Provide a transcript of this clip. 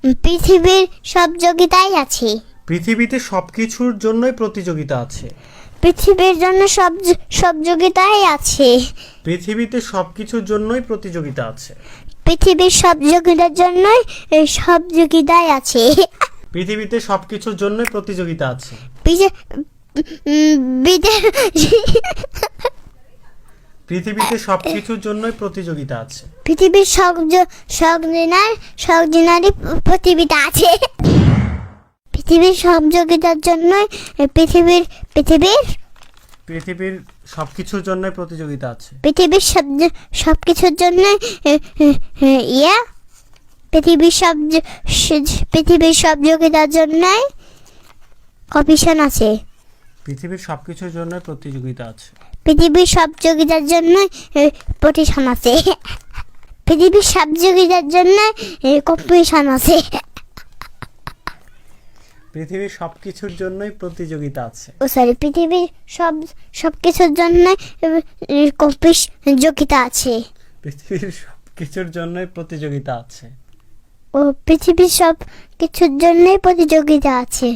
পৃথিবীর সব যোগ্যতাই আছে। পৃথিবীতে সবকিছুর জন্যই প্রতিযোগিতা আছে। পৃথিবীর জন্য সব যোগ্যতাই আছে। পৃথিবীতে সবকিছুর জন্যই প্রতিযোগিতা আছে। পৃথিবীর সব যোগ্যতার জন্যই সব যোগ্যতাই আছে। পৃথিবীতে সবকিছুর জন্যই প্রতিযোগিতা আছে। পৃথিবীতে সবকিছুর জন্যই প্রতিযোগিতা আছে। পৃথিবীর সব জনারই প্রতিযোগিতা আছে। পৃথিবীর সব যোগ্যতার জন্যই পৃথিবীর সবকিছুর জন্যই প্রতিযোগিতা আছে। পৃথিবীর সবকিছুর জন্যই পৃথিবীর সব যোগ্যতার জন্যই কম্পিটিশন আছে। পৃথিবীর সবকিছুর জন্যই প্রতিযোগিতা আছে। পৃথিবীর সব যোগ্যতার জন্যই প্রতিষ্ঠান আছে। পৃথিবীর সব যোগ্যতার জন্য কম্পিটিশন আছে। পৃথিবীর সবকিছুর জন্যই প্রতিযোগিতা আছে। পৃথিবীর সবকিছুর জন্য যোগ্যতা আছে। পৃথিবীর সবকিছুর জন্যই প্রতিযোগিতা আছে। পৃথিবীর সব কিছুর জন্যই প্রতিযোগিতা আছে।